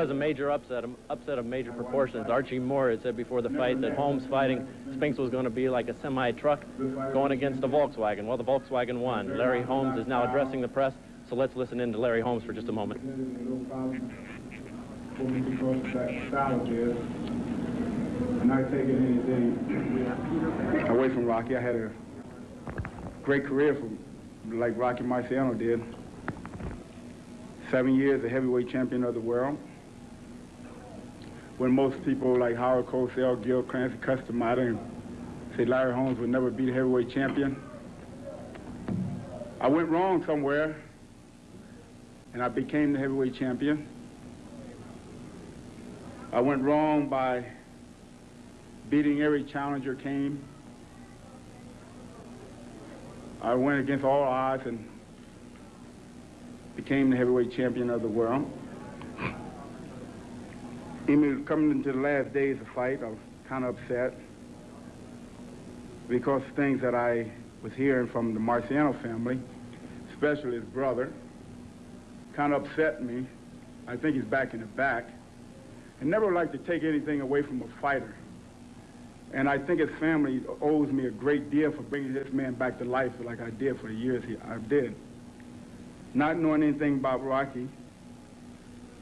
was a major upset of major proportions. Archie Moore had said before the fight that Holmes fighting Spinks was going to be like a semi-truck going against a Volkswagen. Well, the Volkswagen won. Larry Holmes is now addressing the press, so let's listen in to Larry Holmes for just a moment. I'm not taking anything away from Rocky. I had a great career like Rocky Marciano did. 7 years a heavyweight champion of the world. When most people like Howard Cosell, Gil Clancy, Custer Mata, and say Larry Holmes would never be the heavyweight champion, I went wrong somewhere, and I became the heavyweight champion. I went wrong by beating every challenger came. I went against all odds and became the heavyweight champion of the world. Even coming into the last days of the fight, I was kind of upset because things that I was hearing from the Marciano family, especially his brother, kind of upset me. I think he's back in the back. I never like to take anything away from a fighter. And I think his family owes me a great deal for bringing this man back to life like I did for the years I did. Not knowing anything about Rocky,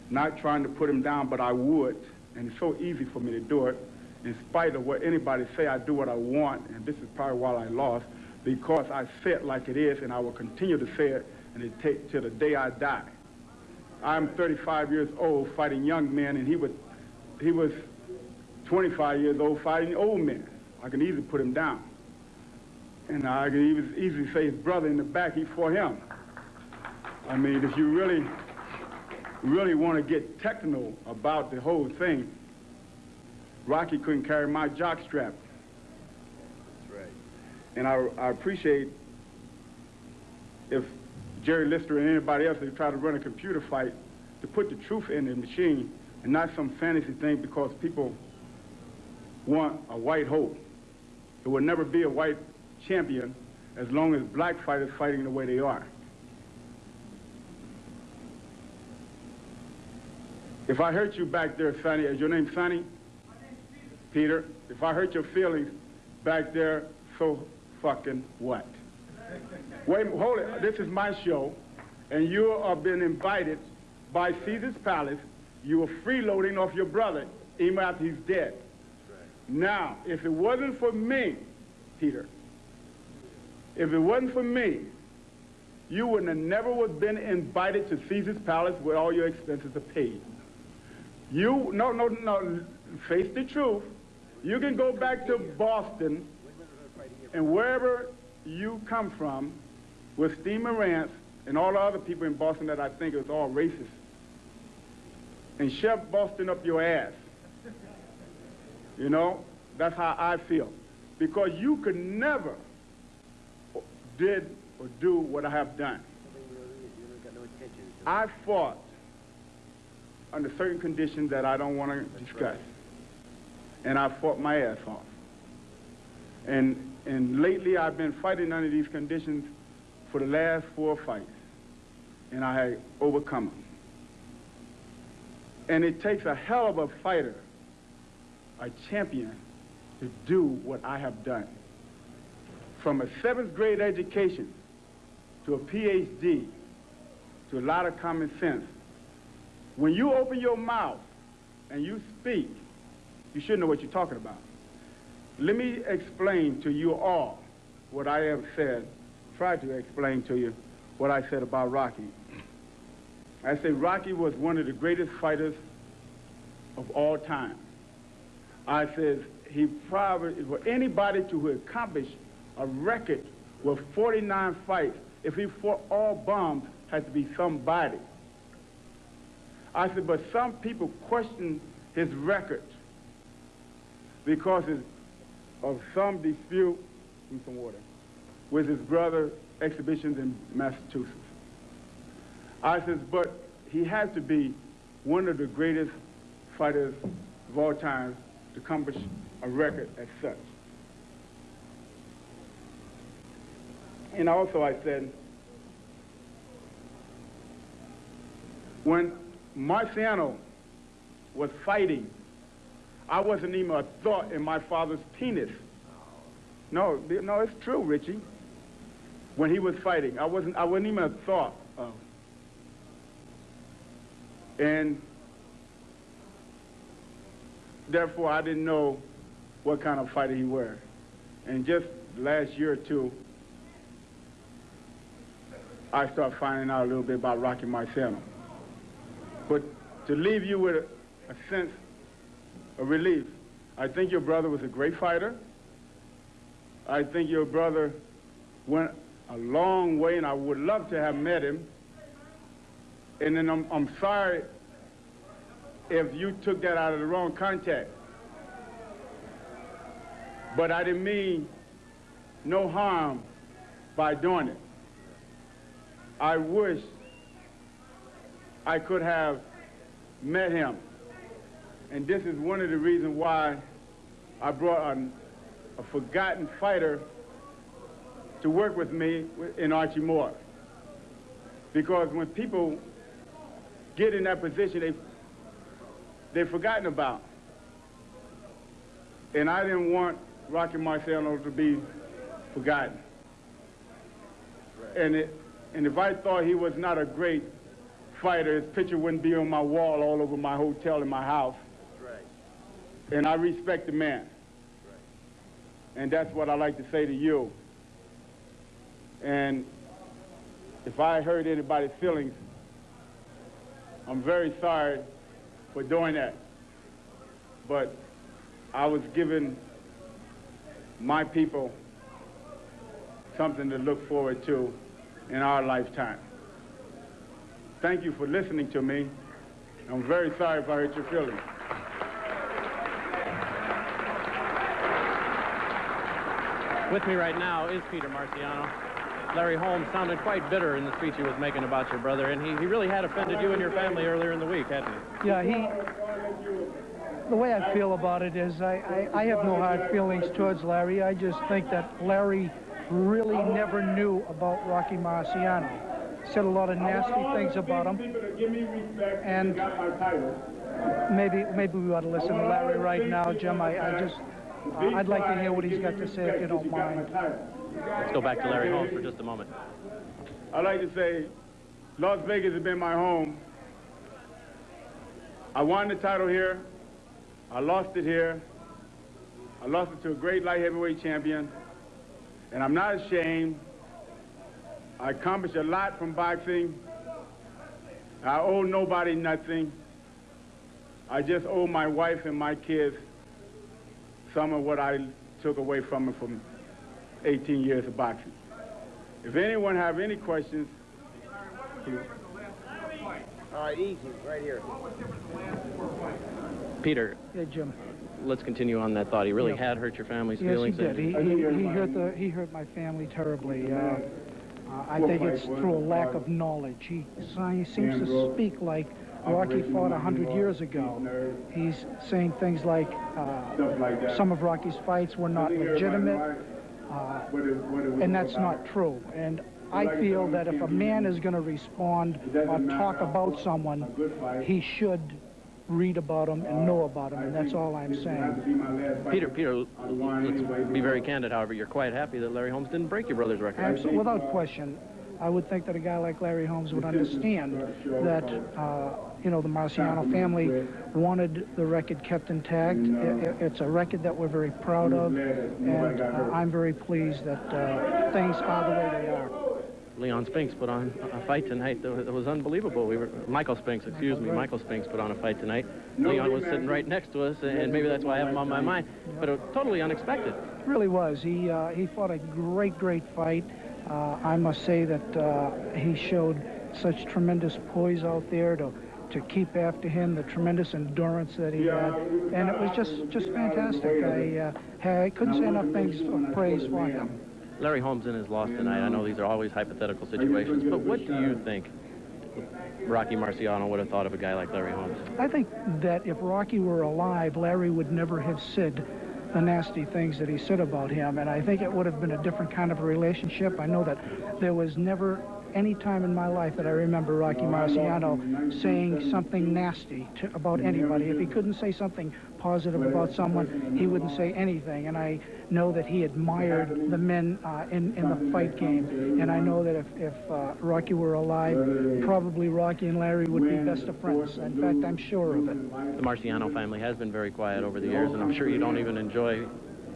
not trying to put him down, but I would. And it's so easy for me to do it. In spite of what anybody say, I do what I want, and this is probably why I lost, because I say it like it is, and I will continue to say it, and it take till the day I die. I'm 35 years old fighting young men, and he was 25 years old fighting old men. I can easily put him down. And I can even easily say his brother in the back, he fought him. I mean, if you really want to get technical about the whole thing, Rocky couldn't carry my jock strap. That's right. And I appreciate if Jerry Lister and anybody else, they try to run a computer fight, to put the truth in the machine and not some fantasy thing because people want a white hope. There will never be a white champion as long as black fighters fighting the way they are. If I hurt you back there, Sonny, is your name Sonny? Peter, if I hurt your feelings back there, so fucking what? Wait, hold it. This is my show, and you are being invited by Caesar's Palace. You were freeloading off your brother even after he's dead. Now, if it wasn't for me, Peter, if it wasn't for me, you would have never would have been invited to Caesar's Palace where all your expenses are paid. No, face the truth. You can go back to Boston and wherever you come from with Steve Morantz and all the other people in Boston that I think is all racist and shove Boston up your ass. You know, that's how I feel. Because you could never did or do what I have done. I fought under certain conditions that I don't want to discuss. And I fought my ass off. And lately I've been fighting under these conditions for the last 4 fights. And I have overcome them. And it takes a hell of a fighter, a champion, to do what I have done. From a 7th grade education to a PhD to a lot of common sense. When you open your mouth and you speak, you should know what you're talking about. Let me explain to you all what I have said, try to explain to you what I said about Rocky. I say Rocky was one of the greatest fighters of all time. I said he probably, for anybody to accomplish a record with 49 fights, if he fought all bombs, has to be somebody. I said, but some people question his record because of some dispute, and some water, with his brother exhibitions in Massachusetts. I said, but he has to be one of the greatest fighters of all time to accomplish a record as such. And also I said, when Marciano was fighting, I wasn't even a thought in my father's penis. No, it's true, Richie. When he was fighting, I wasn't even a thought of. And therefore, I didn't know what kind of fighter he was. And just last year or two, I started finding out a little bit about Rocky Marciano. But to leave you with a sense of relief, I think your brother was a great fighter. I think your brother went a long way, and I would love to have met him. And then I'm sorry if you took that out of the wrong context. But I didn't mean no harm by doing it. I wish I could have met him. And this is one of the reasons why I brought a forgotten fighter to work with me in Archie Moore. Because when people get in that position, they're forgotten about. And I didn't want Rocky Marciano to be forgotten. Right. And if I thought he was not a great fighter, his picture wouldn't be on my wall all over my hotel in my house. Right. And I respect the man. Right. And that's what I like to say to you. And if I hurt anybody's feelings, I'm very sorry for doing that. But I was giving my people something to look forward to in our lifetime. Thank you for listening to me. I'm very sorry if I hurt your feelings. With me right now is Peter Marciano. Larry Holmes sounded quite bitter in the speech he was making about your brother, and he really had offended you and your family earlier in the week, hadn't he? Yeah, the way I feel about it is I have no hard feelings towards Larry. I just think that Larry really never knew about Rocky Marciano. Said a lot of nasty things about him. And maybe we ought to listen to Larry right now, Jim. I'd like to hear what he's got to say, if you don't mind. Let's go back to Larry Holmes for just a moment. I'd like to say Las Vegas has been my home. I won the title here. I lost it here. I lost it to a great light heavyweight champion. And I'm not ashamed. I accomplished a lot from boxing. I owe nobody nothing. I just owe my wife and my kids some of what I took away from them from 18 years of boxing. If anyone have any questions, please. All right, easy, right here. Peter. Yeah, Jim. Let's continue on that thought. He really had hurt your family's feelings. Yes, he did. He hurt my family terribly. I think it's through a lack of knowledge. He seems to speak like Rocky fought 100 years ago. He's saying things like some of Rocky's fights were not legitimate, and that's not true. And I feel that if a man is going to respond or talk about someone, he should read about him and know about him, and that's all I'm saying. Peter, let's be very candid, however. You're quite happy that Larry Holmes didn't break your brother's record. Absolutely, without question. I would think that a guy like Larry Holmes would understand that, the Marciano family wanted the record kept intact. It's a record that we're very proud of, and I'm very pleased that things are the way they are. Leon Spinks put on a fight tonight that was unbelievable. Michael Spinks put on a fight tonight. Leon was sitting right next to us, and maybe that's why I have him on my mind, but it was totally unexpected. It really was. He fought a great fight. I must say that he showed such tremendous poise out there to keep after him, the tremendous endurance that he had, and it was just fantastic. I couldn't say enough things of praise for him. Larry Holmes in his loss tonight, I know these are always hypothetical situations, but what do you think Rocky Marciano would have thought of a guy like Larry Holmes? I think that if Rocky were alive, Larry would never have said the nasty things that he said about him, and I think it would have been a different kind of a relationship. I know that there was never any time in my life that I remember Rocky Marciano saying something nasty about anybody. If he couldn't say something positive about someone, he wouldn't say anything. And I know that he admired the men in the fight game. And I know that if Rocky were alive, probably Rocky and Larry would be best of friends. In fact, I'm sure of it. The Marciano family has been very quiet over the years, and I'm sure you don't even enjoy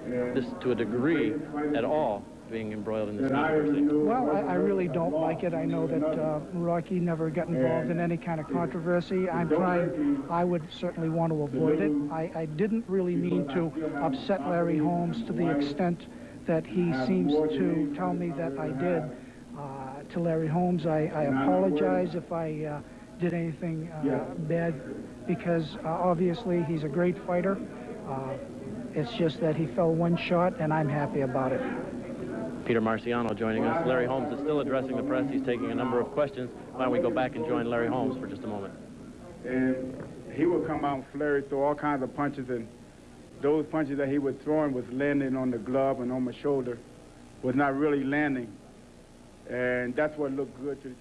this to a degree at all, being embroiled in this controversy. Well, I really don't like it. I know that Rocky never got involved in any kind of controversy. I'm trying, I would certainly want to avoid it. I didn't really mean to upset Larry Holmes to the extent that he seems to tell me that I did to Larry Holmes. I apologize if I did anything bad, because obviously he's a great fighter. It's just that he fell one shot, and I'm happy about it. Peter Marciano joining us. Larry Holmes is still addressing the press. He's taking a number of questions. Why don't we go back and join Larry Holmes for just a moment? And he would come out and flurry, throw all kinds of punches, and those punches that he was throwing was landing on the glove and on my shoulder, was not really landing. And that's what looked good to.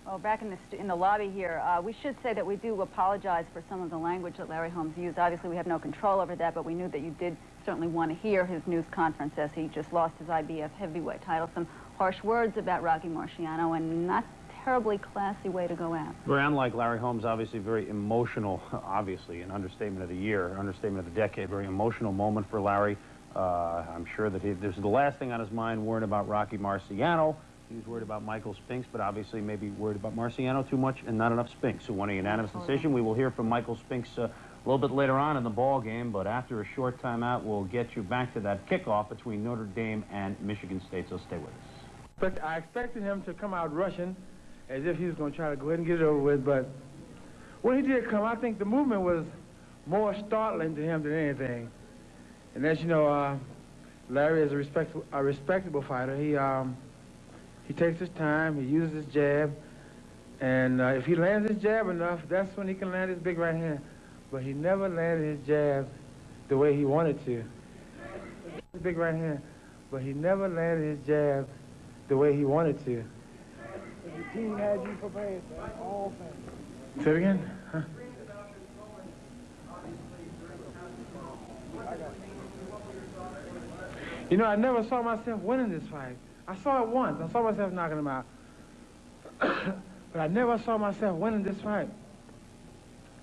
Well, back in the lobby here, we should say that we do apologize for some of the language that Larry Holmes used. Obviously, we have no control over that, but we knew that you did certainly want to hear his news conference as he just lost his IBF heavyweight title. Some harsh words about Rocky Marciano, and not terribly classy way to go out. Very unlike Larry Holmes, obviously very emotional, obviously an understatement of the year, understatement of the decade, very emotional moment for Larry. I'm sure that this is the last thing on his mind, worrying about Rocky Marciano. He was worried about Michael Spinks, but obviously maybe worried about Marciano too much and not enough Spinks, who won a unanimous decision. We will hear from Michael Spinks a little bit later on in the ball game, but after a short timeout, we'll get you back to that kickoff between Notre Dame and Michigan State, so stay with us. But I expected him to come out rushing as if he was going to try to go ahead and get it over with, but when he did come, I think the movement was more startling to him than anything. And as you know, Larry is a respectable fighter. He takes his time, he uses his jab, and if he lands his jab enough, that's when he can land his big right hand. But he never landed his jab the way he wanted to. His big right hand, but he never landed his jab the way he wanted to. The team had you prepared for all things. Say it again? Huh? You know, I never saw myself winning this fight. I saw it once. I saw myself knocking him out. But I never saw myself winning this fight.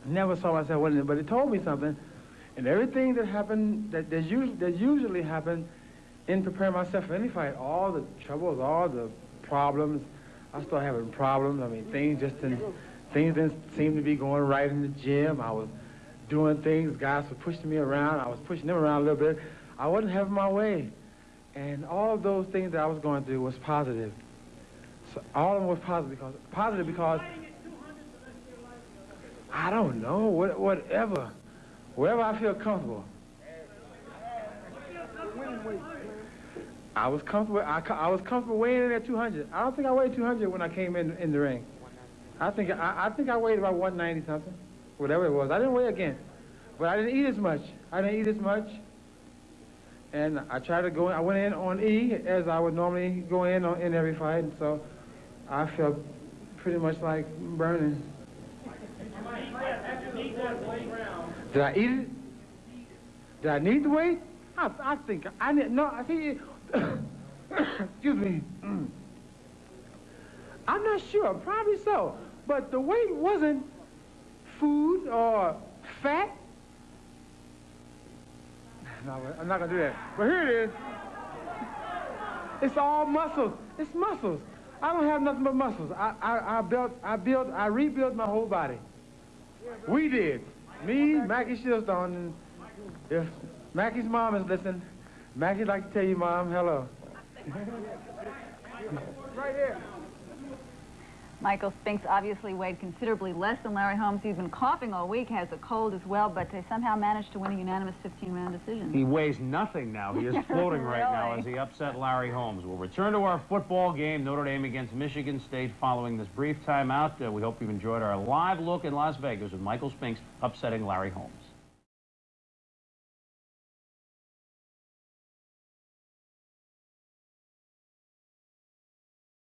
Never saw myself winning it. But it told me something. And everything that happened, that usually happened in preparing myself for any fight, all the troubles, all the problems, I started having problems. I mean, things didn't seem to be going right in the gym. I was doing things, guys were pushing me around. I was pushing them around a little bit. I wasn't having my way. And all of those things that I was going through was positive. So all of them was positive because I don't know, whatever. Wherever I feel comfortable. I was comfortable. I was comfortable weighing in at 200. I don't think I weighed 200 when I came in the ring. I think I weighed about 190 something, whatever it was. I didn't weigh again, but I didn't eat as much. And I tried to go in. I went in on E as I would normally go in every fight, and so I felt pretty much like burning. Did I eat it? Did I need the weight? I think I need. No, I think. Excuse me. I'm not sure. Probably so. But the weight wasn't food or fat. No, I'm not gonna do that. But here it is. It's all muscles. It's muscles. I don't have nothing but muscles. I rebuilt my whole body. We did. Me, Mackie Shieldstone, and if Mackie's mom is listening, Mackie'd like to tell you, Mom, hello. Right here. Michael Spinks obviously weighed considerably less than Larry Holmes. He's been coughing all week, has a cold as well, but they somehow managed to win a unanimous 15-round decision. He weighs nothing now. He is floating right now as he upset Larry Holmes. We'll return to our football game, Notre Dame against Michigan State, following this brief timeout. We hope you've enjoyed our live look in Las Vegas with Michael Spinks upsetting Larry Holmes.